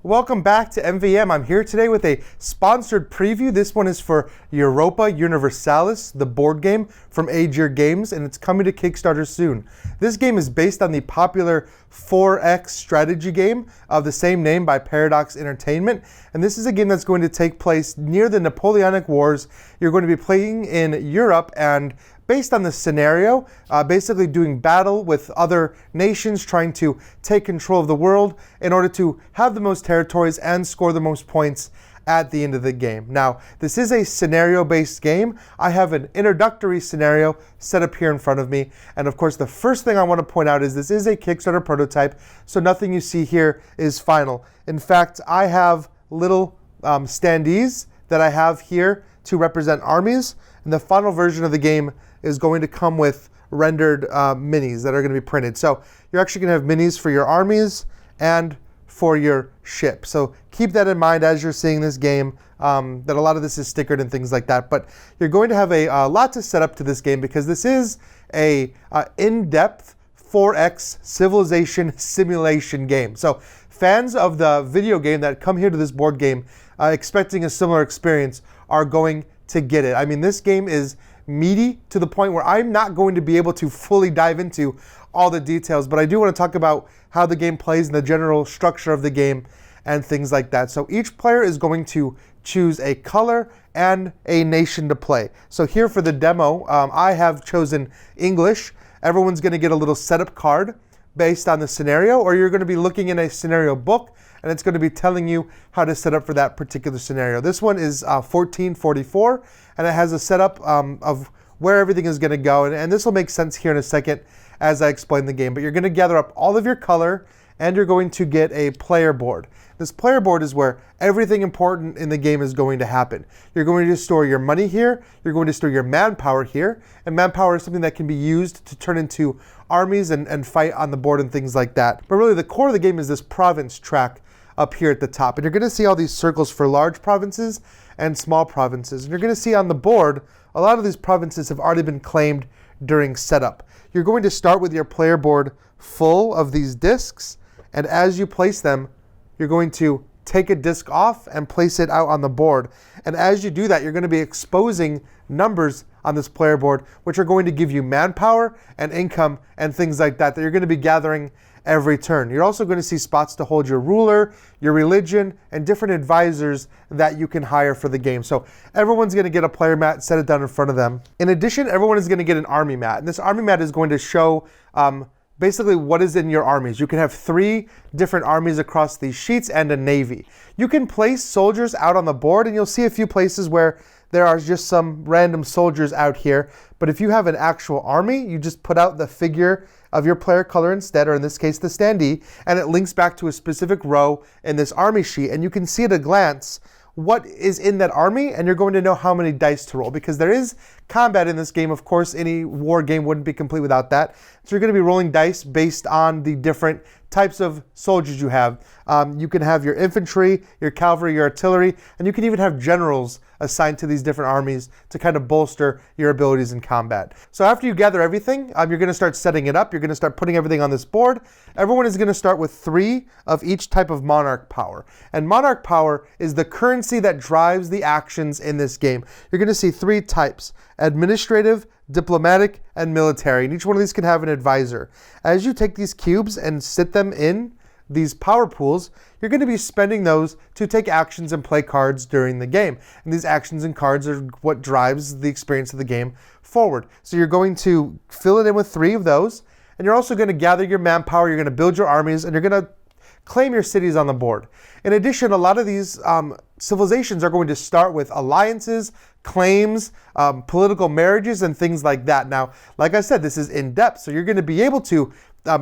Welcome back to MVM. I'm here today with a sponsored preview. This one is for Europa Universalis, the board game from Aegir Games, and it's coming to Kickstarter soon. This game is based on the popular 4X strategy game of the same name by Paradox Entertainment, and this is a game that's going to take place near the Napoleonic Wars. You're going to be playing in Europe, and based on the scenario, basically doing battle with other nations, trying to take control of the world in order to have the most territories and score the most points at the end of the game. Now, this is a scenario-based game. I have an introductory scenario set up here in front of me. And of course, the first thing I want to point out is this is a Kickstarter prototype, so nothing you see here is final. In fact, I have little standees that I have here to represent armies, and the final version of the game is going to come with rendered minis that are going to be printed. So you're actually going to have minis for your armies and for your ship. So keep that in mind as you're seeing this game, that a lot of this is stickered and things like that. But you're going to have a lot to set up to this game because this is a in-depth 4X civilization simulation game. So fans of the video game that come here to this board game expecting a similar experience are going to get it. I mean, this game is meaty to the point where I'm not going to be able to fully dive into all the details, but I do want to talk about how the game plays and the general structure of the game and things like that. So each player is going to choose a color and a nation to play. So here for the demo, I have chosen English. Everyone's going to get a little setup card based on the scenario, or you're going to be looking in a scenario book and it's going to be telling you how to set up for that particular scenario. This one is 1444, and it has a setup of where everything is going to go, and this will make sense here in a second as I explain the game. But you're going to gather up all of your color, and you're going to get a player board. This player board is where everything important in the game is going to happen. You're going to store your money here, you're going to store your manpower here, and manpower is something that can be used to turn into armies and fight on the board and things like that. But really the core of the game is this province track up here at the top. And you're going to see all these circles for large provinces and small provinces. And you're going to see on the board, a lot of these provinces have already been claimed during setup. You're going to start with your player board full of these discs, and as you place them, you're going to take a disc off and place it out on the board. And as you do that, you're going to be exposing numbers on this player board, which are going to give you manpower and income and things like that you're going to be gathering every turn. You're also going to see spots to hold your ruler, your religion, and different advisors that you can hire for the game. So everyone's going to get a player mat, set it down in front of them. In addition, everyone is going to get an army mat. And this army mat is going to show basically what is in your armies. You can have 3 different armies across these sheets and a navy. You can place soldiers out on the board, and you'll see a few places where there are just some random soldiers out here. But if you have an actual army, you just put out the figure of your player color instead, or in this case, the standee, and it links back to a specific row in this army sheet. And you can see at a glance what is in that army, and you're going to know how many dice to roll, because there is combat in this game. Of course, any war game wouldn't be complete without that. So you're going to be rolling dice based on the different types of soldiers you have. You can have your infantry, your cavalry, your artillery, and you can even have generals assigned to these different armies to kind of bolster your abilities in combat. So after you gather everything, you're going to start setting it up. You're going to start putting everything on this board. Everyone is going to start with 3 of each type of monarch power. And monarch power is the currency that drives the actions in this game. You're going to see 3 types: administrative, diplomatic, and military. And each one of these can have an advisor. As you take these cubes and sit them in these power pools, you're going to be spending those to take actions and play cards during the game. And these actions and cards are what drives the experience of the game forward. So you're going to fill it in with 3 of those, and you're also going to gather your manpower, you're going to build your armies, and you're going to claim your cities on the board. In addition, a lot of these civilizations are going to start with alliances, claims, political marriages, and things like that. Now, like I said, this is in depth, so you're going to be able to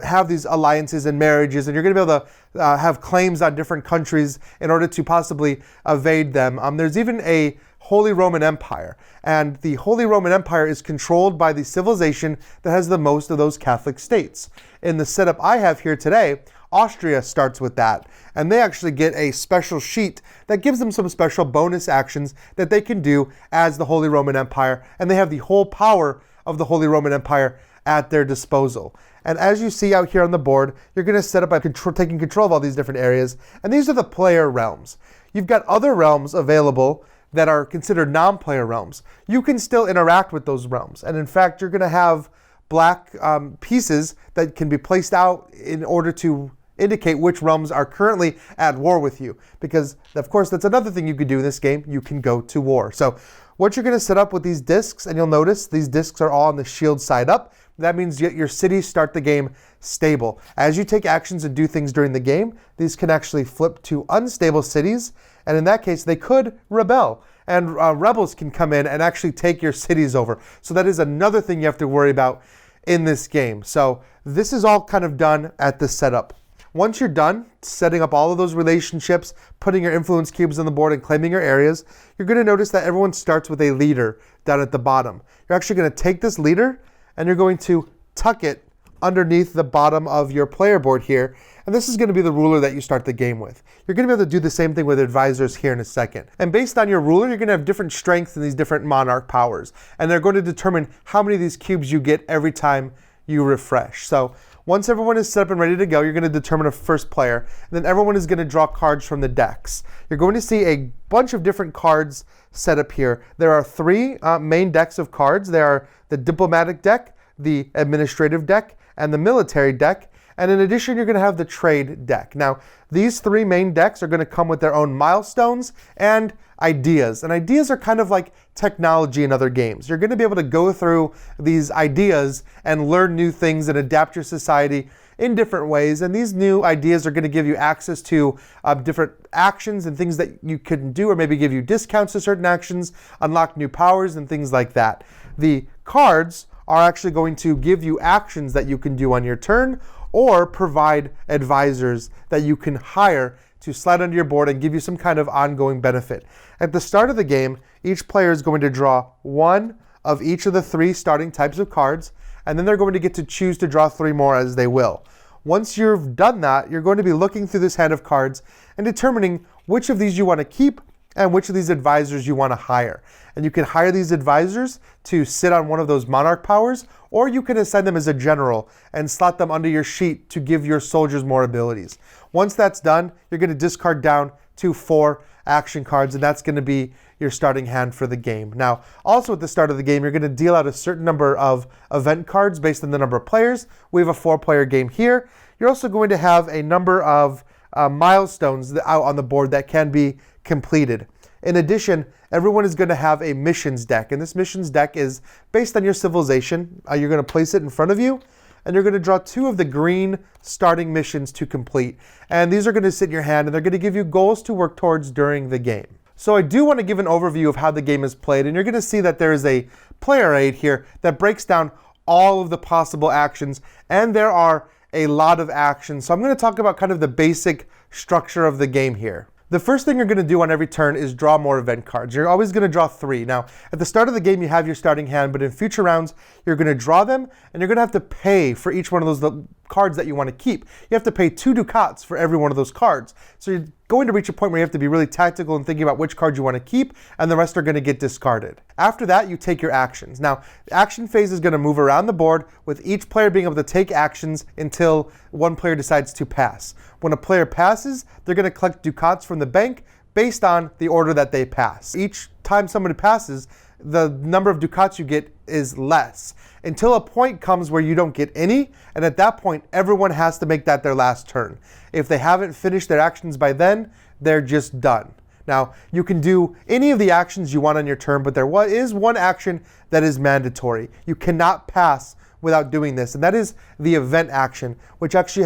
have these alliances and marriages, and you're going to be able to have claims on different countries in order to possibly evade them. There's even a Holy Roman Empire, and the Holy Roman Empire is controlled by the civilization that has the most of those Catholic states. In the setup I have here today, Austria starts with that, and they actually get a special sheet that gives them some special bonus actions that they can do as the Holy Roman Empire, and they have the whole power of the Holy Roman Empire at their disposal. And as you see out here on the board, you're going to set up by taking control of all these different areas. And these are the player realms. You've got other realms available that are considered non-player realms. You can still interact with those realms. And in fact, you're going to have black pieces that can be placed out in order to indicate which realms are currently at war with you. Because, of course, that's another thing you could do in this game. You can go to war. So what you're going to set up with these discs, and you'll notice these discs are all on the shield side up. That means your cities start the game stable. As you take actions and do things during the game, these can actually flip to unstable cities. And in that case, they could rebel. And rebels can come in and actually take your cities over. So that is another thing you have to worry about in this game. So this is all kind of done at the setup. Once you're done setting up all of those relationships, putting your influence cubes on the board and claiming your areas, you're going to notice that everyone starts with a leader down at the bottom. You're actually going to take this leader and you're going to tuck it underneath the bottom of your player board here. And this is going to be the ruler that you start the game with. You're going to be able to do the same thing with advisors here in a second. And based on your ruler, you're going to have different strengths in these different monarch powers. And they're going to determine how many of these cubes you get every time you refresh. So once everyone is set up and ready to go, you're going to determine a first player. And then everyone is going to draw cards from the decks. You're going to see a bunch of different cards set up here. There are three main decks of cards. There are the diplomatic deck, the administrative deck, and the military deck. And in addition, you're going to have the trade deck. Now, these three main decks are going to come with their own milestones and ideas. And ideas are kind of like technology in other games. You're going to be able to go through these ideas and learn new things and adapt your society in different ways. And these new ideas are going to give you access to different actions and things that you can do, or maybe give you discounts to certain actions, unlock new powers and things like that. The cards are actually going to give you actions that you can do on your turn, or provide advisors that you can hire to slide onto your board and give you some kind of ongoing benefit. At the start of the game, each player is going to draw one of each of the three starting types of cards, and then they're going to get to choose to draw three more as they will. Once you've done that, you're going to be looking through this hand of cards and determining which of these you want to keep and which of these advisors you want to hire. And you can hire these advisors to sit on one of those monarch powers, or you can assign them as a general and slot them under your sheet to give your soldiers more abilities. Once that's done, you're going to discard down to 4 action cards, and that's going to be your starting hand for the game. Now, also at the start of the game, you're going to deal out a certain number of event cards based on the number of players. We have a 4-player game here. You're also going to have a number of milestones out on the board that can be completed. In addition, everyone is going to have a missions deck, and this missions deck is based on your civilization. You're going to place it in front of you, and you're going to draw 2 of the green starting missions to complete. And these are going to sit in your hand, and they're going to give you goals to work towards during the game. So I do want to give an overview of how the game is played, and you're going to see that there is a player aid here that breaks down all of the possible actions, and there are a lot of actions. So I'm going to talk about kind of the basic structure of the game here. The first thing you're going to do on every turn is draw more event cards. You're always going to draw 3. Now, at the start of the game, you have your starting hand, but in future rounds, you're going to draw them, and you're going to have to pay for each one of those cards that you want to keep. You have to pay 2 ducats for every one of those cards. So you're going to reach a point where you have to be really tactical and thinking about which card you want to keep, and the rest are going to get discarded. After that, you take your actions. Now, the action phase is going to move around the board, with each player being able to take actions until one player decides to pass. When a player passes, they're going to collect ducats from the bank based on the order that they pass. Each time somebody passes, the number of ducats you get is less, until a point comes where you don't get any, and at that point, everyone has to make that their last turn. If they haven't finished their actions by then, they're just done. Now, you can do any of the actions you want on your turn, but there is one action that is mandatory. You cannot pass without doing this, and that is the event action, which actually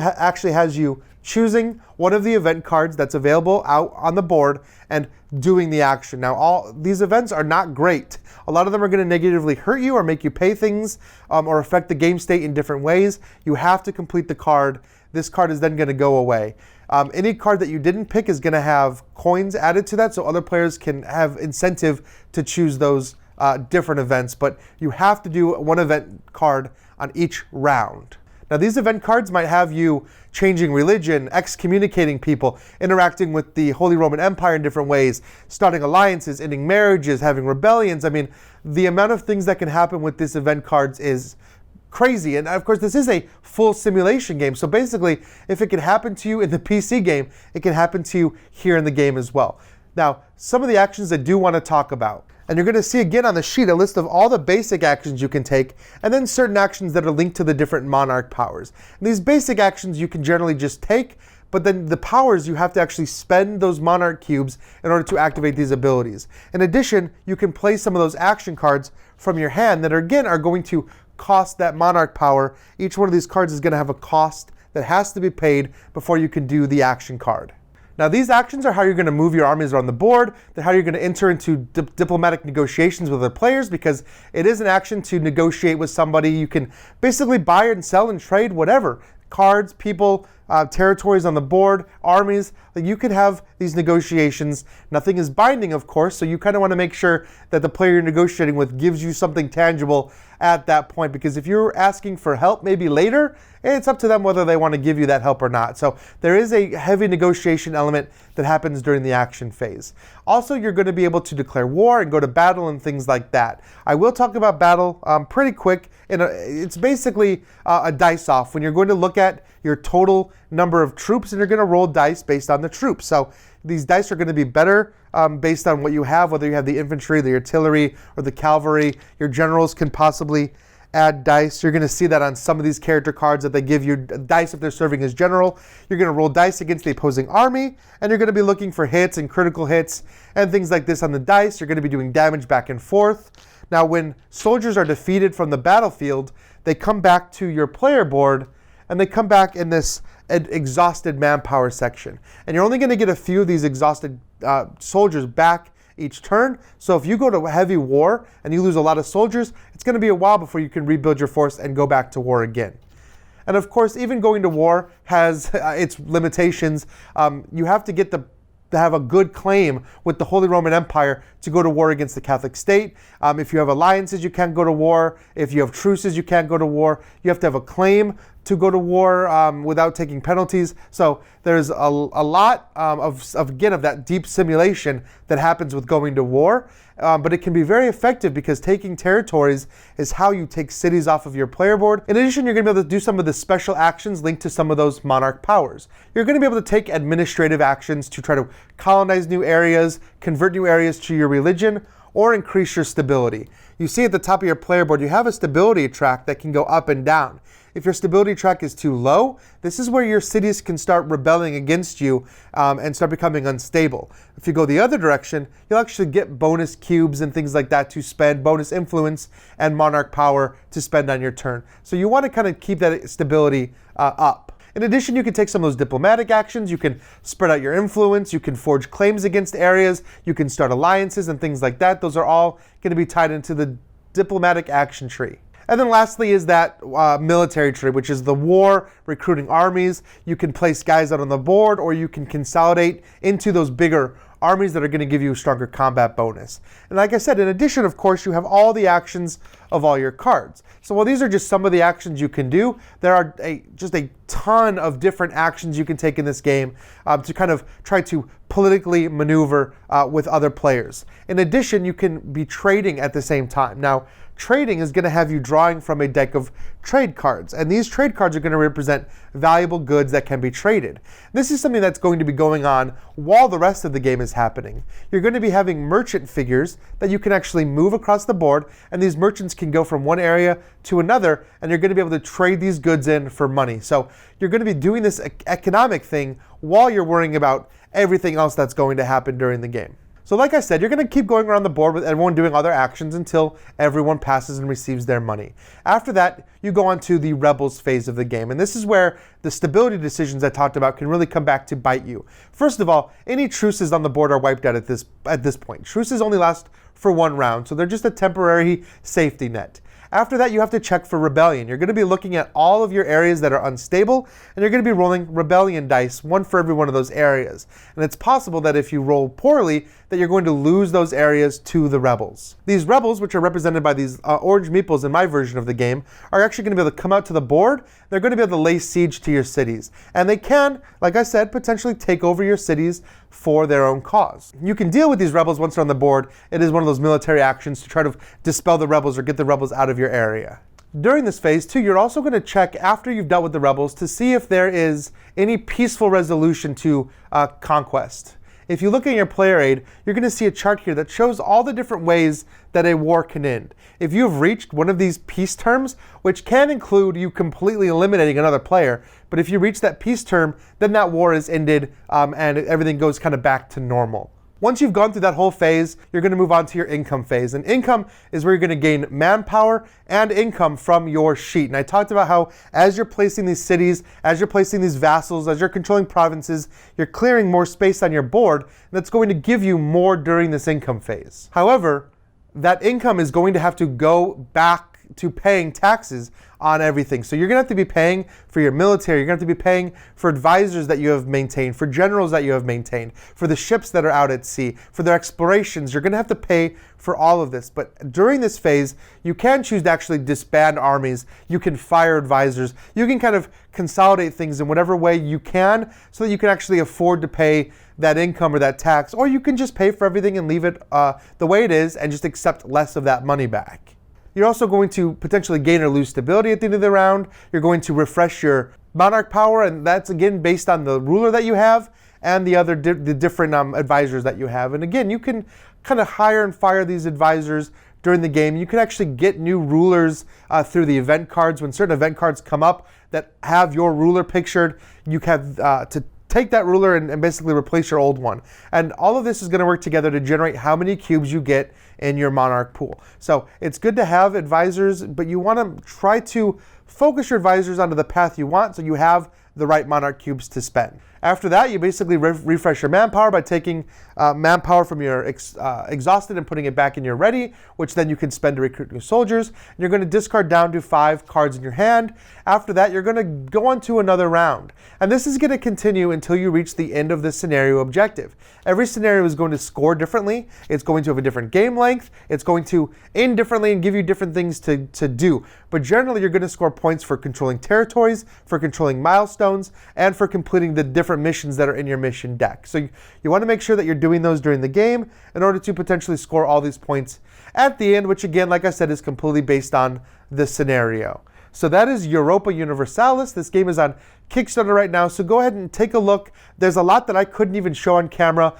has you choosing one of the event cards that's available out on the board and doing the action. Now, all these events are not great. A lot of them are going to negatively hurt you or make you pay things or affect the game state in different ways. You have to complete the card. This card is then going to go away. Any card that you didn't pick is going to have coins added to that, so other players can have incentive to choose those different events, but you have to do one event card on each round. Now, these event cards might have you changing religion, excommunicating people, interacting with the Holy Roman Empire in different ways, starting alliances, ending marriages, having rebellions. I mean, the amount of things that can happen with these event cards is crazy. And of course, this is a full simulation game. So basically, if it can happen to you in the PC game, it can happen to you here in the game as well. Now, some of the actions I do want to talk about. And you're going to see again on the sheet a list of all the basic actions you can take, and then certain actions that are linked to the different Monarch powers. And these basic actions you can generally just take, but then the powers, you have to actually spend those Monarch cubes in order to activate these abilities. In addition, you can play some of those action cards from your hand that are going to cost that Monarch power. Each one of these cards is going to have a cost that has to be paid before you can do the action card. Now, these actions are how you're going to move your armies around the board. They're how you're going to enter into diplomatic negotiations with other players, because it is an action to negotiate with somebody. You can basically buy and sell and trade whatever. Cards, people, territories on the board, armies. Like, you can have these negotiations. Nothing is binding, of course, so you kind of want to make sure that the player you're negotiating with gives you something tangible at that point, because if you're asking for help maybe later, it's up to them whether they want to give you that help or not. So there is a heavy negotiation element that happens during the action phase. Also, you're going to be able to declare war and go to battle and things like that. I will talk about battle pretty quick. It's basically a dice off when you're going to look at your total number of troops, and you're going to roll dice based on the troops. So these dice are going to be better based on what you have, whether you have the infantry, the artillery, or the cavalry. Your generals can possibly add dice. You're going to see that on some of these character cards that they give you dice if they're serving as general. You're going to roll dice against the opposing army, and you're going to be looking for hits and critical hits and things like this on the dice. You're going to be doing damage back and forth. Now, when soldiers are defeated from the battlefield, they come back to your player board, and they come back in this exhausted manpower section. And you're only going to get a few of these exhausted soldiers back each turn. So if you go to heavy war and you lose a lot of soldiers, it's going to be a while before you can rebuild your force and go back to war again. And of course, even going to war has its limitations. You have to have a good claim with the Holy Roman Empire to go to war against the Catholic state. If you have alliances, you can't go to war. If you have truces, you can't go to war. You have to have a claim to go to war without taking penalties. So there's a lot of that deep simulation that happens with going to war. But it can be very effective because taking territories is how you take cities off of your player board. In addition, you're going to be able to do some of the special actions linked to some of those Monarch powers. You're going to be able to take administrative actions to try to colonize new areas, convert new areas to your religion, or increase your stability. You see at the top of your player board, you have a stability track that can go up and down. If your stability track is too low, this is where your cities can start rebelling against you and start becoming unstable. If you go the other direction, you'll actually get bonus cubes and things like that to spend, bonus influence and monarch power to spend on your turn. So you want to kind of keep that stability up. In addition, you can take some of those diplomatic actions. You can spread out your influence. You can forge claims against areas. You can start alliances and things like that. Those are all going to be tied into the diplomatic action tree. And then lastly is that military tree, which is the war, recruiting armies. You can place guys out on the board, or you can consolidate into those bigger armies that are going to give you a stronger combat bonus. And like I said, in addition, of course, you have all the actions of all your cards. So while these are just some of the actions you can do, there are just a ton of different actions you can take in this game to kind of try to politically maneuver with other players. In addition, you can be trading at the same time. Now, trading is going to have you drawing from a deck of trade cards, and these trade cards are going to represent valuable goods that can be traded. This is something that's going to be going on while the rest of the game is happening. You're going to be having merchant figures that you can actually move across the board, and these merchants can go from one area to another, and you're going to be able to trade these goods in for money. So you're going to be doing this economic thing while you're worrying about everything else that's going to happen during the game. So like I said, you're going to keep going around the board with everyone doing other actions until everyone passes and receives their money. After that, you go on to the rebels phase of the game. And this is where the stability decisions I talked about can really come back to bite you. First of all, any truces on the board are wiped out at this point. Truces only last for one round, so they're just a temporary safety net. After that, you have to check for rebellion. You're going to be looking at all of your areas that are unstable, and you're going to be rolling rebellion dice, one for every one of those areas. And it's possible that if you roll poorly, that you're going to lose those areas to the rebels. These rebels, which are represented by these orange meeples in my version of the game, are actually going to be able to come out to the board. They're going to be able to lay siege to your cities. And they can, like I said, potentially take over your cities for their own cause. You can deal with these rebels once they're on the board. It is one of those military actions to try to dispel the rebels or get the rebels out of your area. During this phase too, you're also going to check after you've dealt with the rebels to see if there is any peaceful resolution to conquest. If you look at your player aid, you're going to see a chart here that shows all the different ways that a war can end. If you've reached one of these peace terms, which can include you completely eliminating another player, but if you reach that peace term, then that war is ended and everything goes kind of back to normal. Once you've gone through that whole phase, you're going to move on to your income phase. And income is where you're going to gain manpower and income from your sheet. And I talked about how as you're placing these cities, as you're placing these vassals, as you're controlling provinces, you're clearing more space on your board. And that's going to give you more during this income phase. However, that income is going to have to go back to paying taxes on everything. So you're going to have to be paying for your military, you're going to have to be paying for advisors that you have maintained, for generals that you have maintained, for the ships that are out at sea, for their explorations. You're going to have to pay for all of this. But during this phase, you can choose to actually disband armies. You can fire advisors. You can kind of consolidate things in whatever way you can so that you can actually afford to pay that income or that tax, or you can just pay for everything and leave it the way it is and just accept less of that money back. You're also going to potentially gain or lose stability at the end of the round. You're going to refresh your monarch power, and that's again based on the ruler that you have and the other the different advisors that you have. And again, you can kind of hire and fire these advisors during the game. You can actually get new rulers through the event cards. When certain event cards come up that have your ruler pictured, you have to take that ruler and basically replace your old one. And all of this is going to work together to generate how many cubes you get in your monarch pool. So it's good to have advisors, but you want to try to focus your advisors onto the path you want so you have the right monarch cubes to spend. After that, you basically refresh your manpower by taking manpower from your exhausted and putting it back in your ready, which then you can spend to recruit new soldiers. And you're going to discard down to 5 cards in your hand. After that, you're going to go on to another round. And this is going to continue until you reach the end of the scenario objective. Every scenario is going to score differently. It's going to have a different game length. It's going to end differently and give you different things to do. But generally, you're going to score points for controlling territories, for controlling milestones, and for completing the different missions that are in your mission deck. So you want to make sure that you're doing those during the game in order to potentially score all these points at the end, which again, like I said, is completely based on the scenario. So that is Europa Universalis. This game is on Kickstarter right now, so go ahead and take a look. There's a lot that I couldn't even show on camera.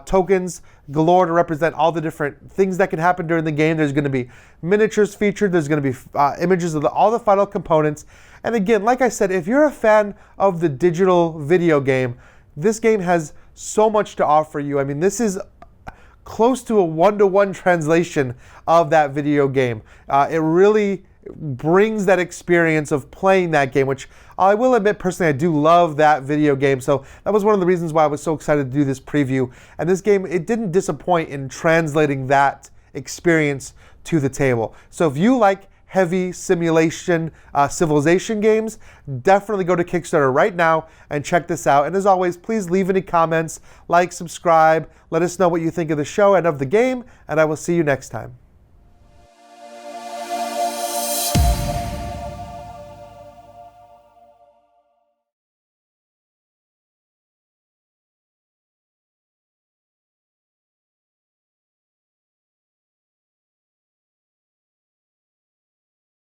Tokens galore to represent all the different things that can happen during the game. There's going to be miniatures featured. There's going to be images of all the final components. And again, like I said, if you're a fan of the digital video game, this game has so much to offer you. I mean, this is close to a one-to-one translation of that video game. It really brings that experience of playing that game, which I will admit personally, I do love that video game. So that was one of the reasons why I was so excited to do this preview. And this game, it didn't disappoint in translating that experience to the table. So if you like heavy simulation civilization games, definitely go to Kickstarter right now and check this out. And as always, please leave any comments, like, subscribe, let us know what you think of the show and of the game, and I will see you next time.